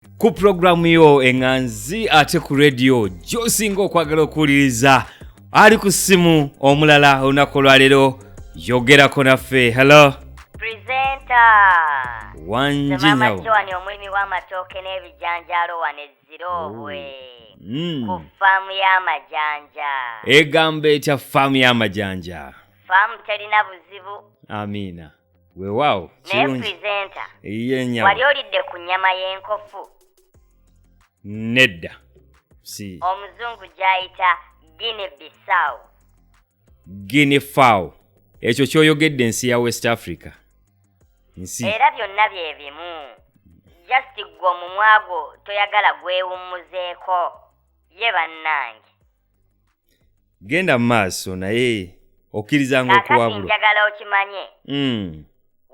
Ku programu yo enganzi ate ku radio josingo kwagala okuwuliriza ali ku simu omulala olunaku lero yogerako naffe. Hello presenter Wanji Mama nyawo. Joani omulimi w'amatooke n'ebijanjaalo wano Ezirobwe ku faamu y'amajanja. Egamba etya faamu y'amajanja? Faamu terina buzibu. Amina. Weewaawo Naye kirungi. presenter Iye nyawo. wali olidde ku nnyama y'enkofu? Nedda. Si. Omuzungu gy'ayita Guinea Bissau. Guinea fowl. Ekyo kyoyogedde ensi ya West Africa. Nsi. Era byonna bye bimu. Just gwe omumwa gwo toyagala gwewummuzeeko. Ye bannange. Genda mu maaso naye okkirizanga Kakati okuwabulwa. njagala okimanye.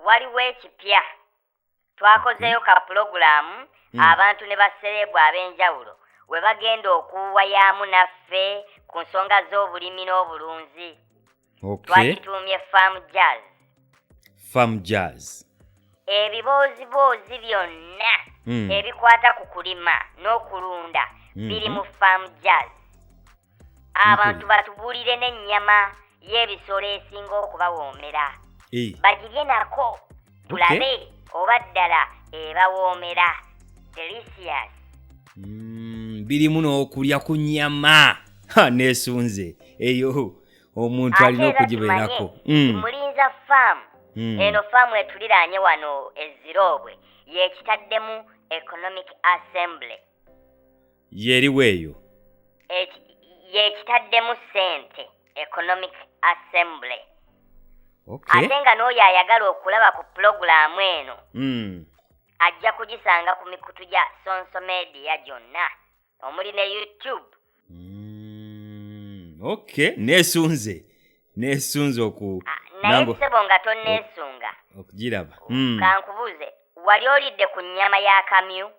Waliwo ekipya. Twakozeyo ka pulogulaamu abantu ne basereebwa ab'enjawulo we bagenda okuwayaamu naffe ku nsonga z'obulimi n'obulunzi. Twakituumye Farm Jazz. Farm Jazz. Ebiboozi byonna ebikwata ku kulima n'okulunda biri mu Farm Jazz. Abantu batubuulire n'ennyama y'ebisolo esinga okubawoomera. Bagirye nako tulabe oba ddala ebawoomera. Delicious. Birimu n'okulya ku nnyama. Neesunze eyo omuntu alina okugibeerako. Mulinza faamu. Eno faamu etuliraanye wano Ezirobwe yeekitaddemu Economic Assembly. Yeriwo eyo? Yeekitaddemu ssente Economic Assembly. Ate nga n'oyo ayagala okulaba ku pulogulaamu eno ajja kugisanga ku mikutu gya Sonso Media gyonna omuli ne YouTube. Neesunze oku naye ssebo nga tonneesunga okugiraba. Kankubuuze, wali olidde ku nnyama ya kamyu?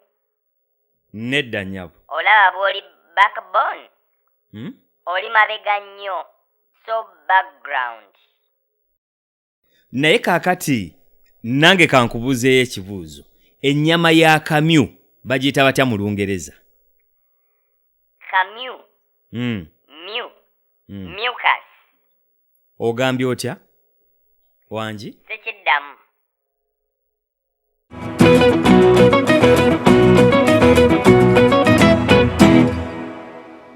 Nedda nnyabo. Olaba bw'oli backbone? Oli mabega nnyo, so background. Naye kaakati nange kankubuuzeeyo ekibuuzo. Ennyama ya kamyu bagiyita batya mu Lungereza? Kamyu. Mucus. Ogambye otya? Wanji? Sikiddamu.